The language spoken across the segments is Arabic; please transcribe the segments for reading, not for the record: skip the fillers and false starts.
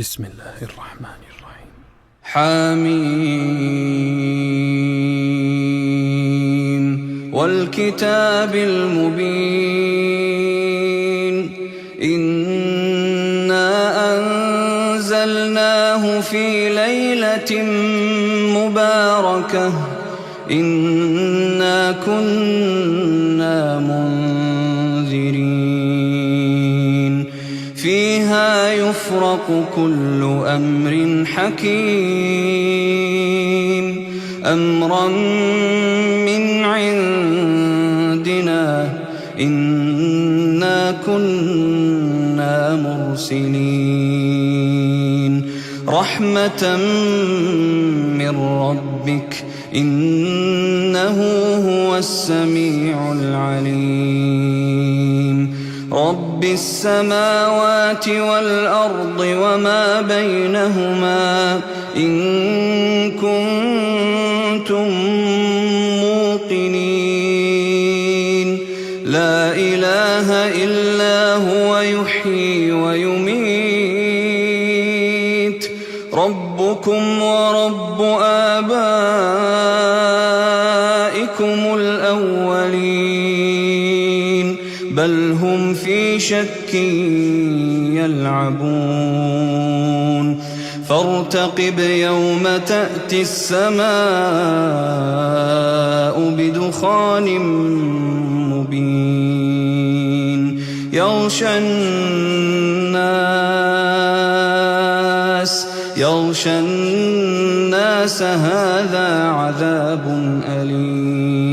بسم الله الرحمن الرحيم. حميم والكتاب المبين إنا أنزلناه في ليلة مباركة إنا كنا منذرين فيها يفرق كل أمر حكيم أمرا من عندنا إنا كنا مرسلين رحمة من ربك إنه هو السميع العليم رب السماوات والأرض وما بينهما إن كنتم موقنين لا إله إلا هو يحيي ويميت ربكم ورب آبائكم الأولين بل هم في شك يلعبون فارتقب يوم تأتي السماء بدخان مبين يغشى الناس هذا عذاب أليم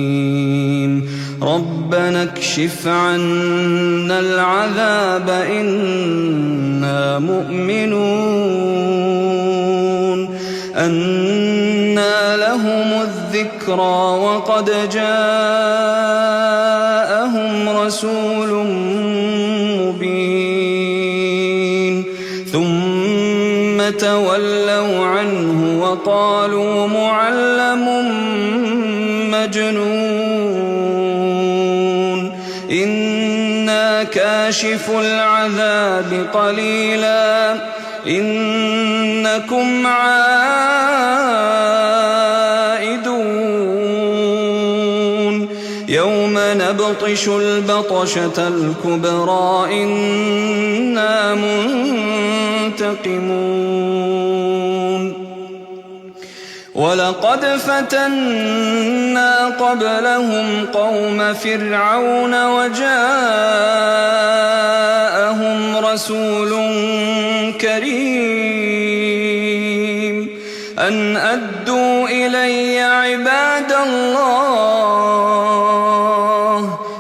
ربنا اكشف عنا العذاب إنا مؤمنون أنى لهم الذكرى وقد جاءهم رسول مبين ثم تولوا عنه وقالوا معلم مجنون إنا كاشف العذاب قليلا إنكم عائدون يوم نبطش البطشة الكبرى إنا منتقمون ولقد فتنا قبلهم قوم فرعون وجاءهم رسول كريم أن أدوا إلي عباد الله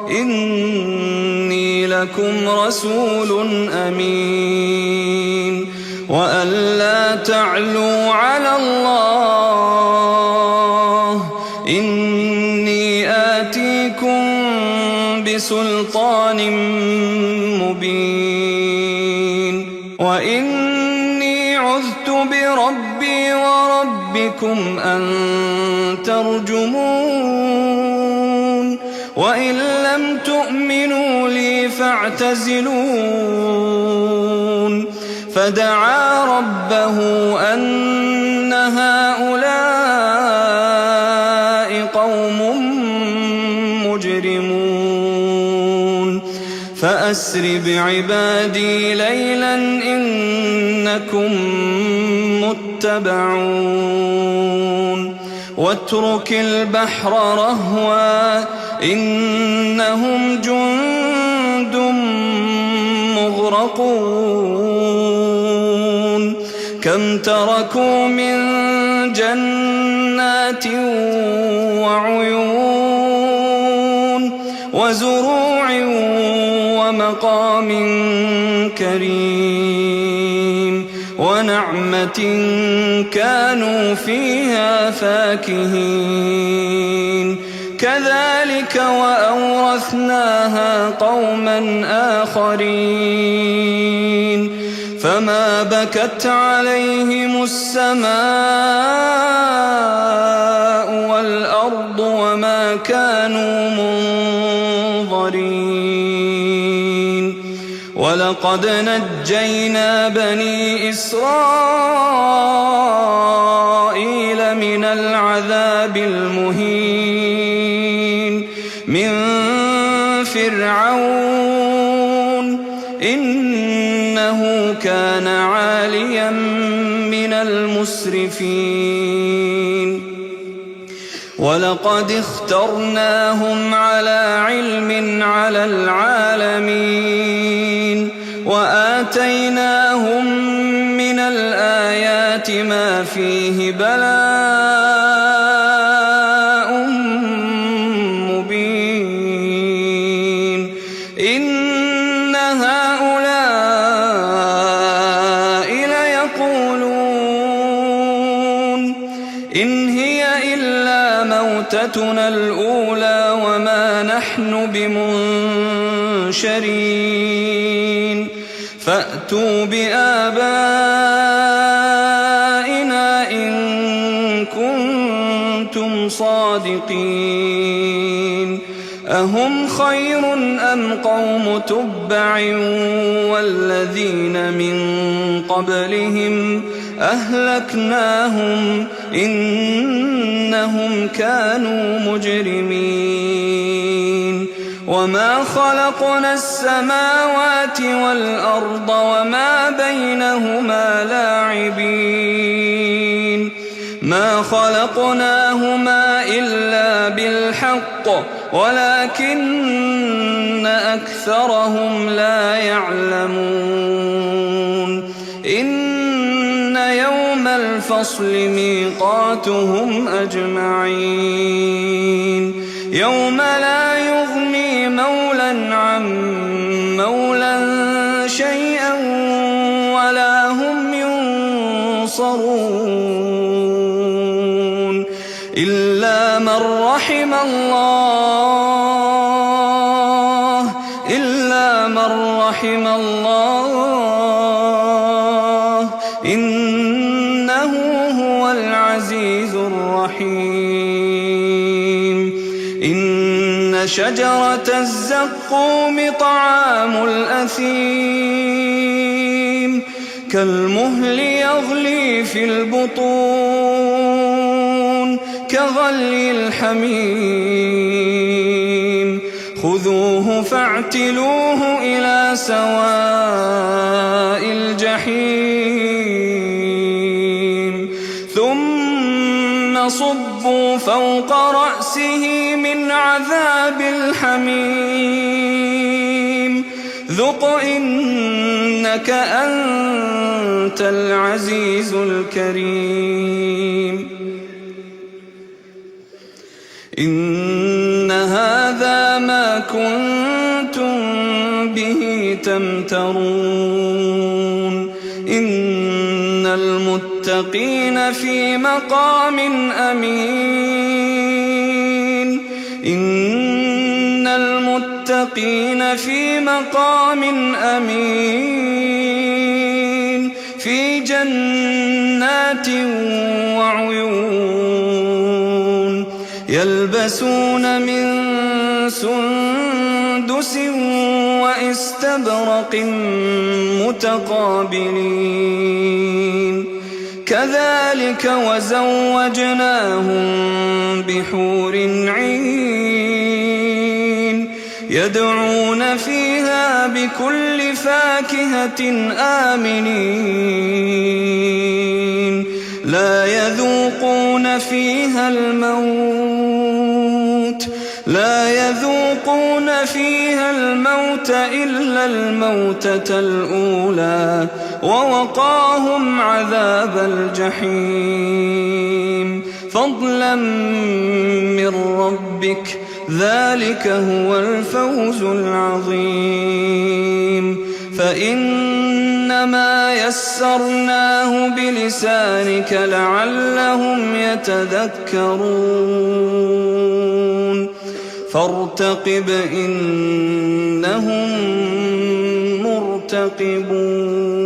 إني لكم رسول أمين وأن لا تعلوا على الله إني آتيكم بسلطان مبين وإني عذت بربي وربكم أن ترجمون وإن لم تؤمنوا لي فاعتزلون فدعا ربه أن هؤلاء قوم مجرمون فأسر بعبادي ليلا إنكم متبعون واترك البحر رهوا إنهم جند مغرقون كم تركوا من جنات وعيون وزروع ومقام كريم ونعمة كانوا فيها فاكهين كذلك وأورثناها قوما آخرين فما بكت عليهم السماء والأرض وما كانوا منظرين ولقد نجينا بني إسرائيل من العذاب المهين من فرعون إنه كان عاليا من المسرفين ولقد اخترناهم على علم على العالمين وآتيناهم من الآيات ما فيه بلاء مبين إن هؤلاء ليقولون إن هي إلا موتتنا الأولى وما نحن بمنشرين فأتوا بآبائنا إن كنتم صادقين أهم خير أم قوم تبع والذين من قبلهم أهلكناهم إنهم كانوا مجرمين وما خلقنا السماوات والأرض وما بينهما لاعبين ما خلقناهما إلا بالحق ولكن أكثرهم لا يعلمون إن يوم الفصل ميقاتهم أجمعين يوم لا يغني مولى عن مولى شيئا ولا هم ينصرون إلا من رحم الله إنه هو العزيز الرحيم إن شجرة الزقوم طعام الأثيم كالمهل يغلي في البطون كغلي الحميم خذوه فاعتلوه إلى سواء الجحيم ثم صبوا فوق رأسه من عذاب الحميم ذق إنك أنت العزيز الكريم إن هذا ما كنتم به تمترون إن المتقين في مقام أمين إن المتقين في مقام أمين في جنات وعيون يلبسون من سندس واستبرق متقابلين كذلك وزوجناهم بحور عين يدعون فيها بكل فاكهة آمنين لا يذوقون فيها الموت إلا الموتة الأولى ووقاهم عذاب الجحيم فضلا من ربك ذلك هو الفوز العظيم فإنما يسرناه بلسانك لعلهم يتذكرون فارتقب إنهم مرتقبون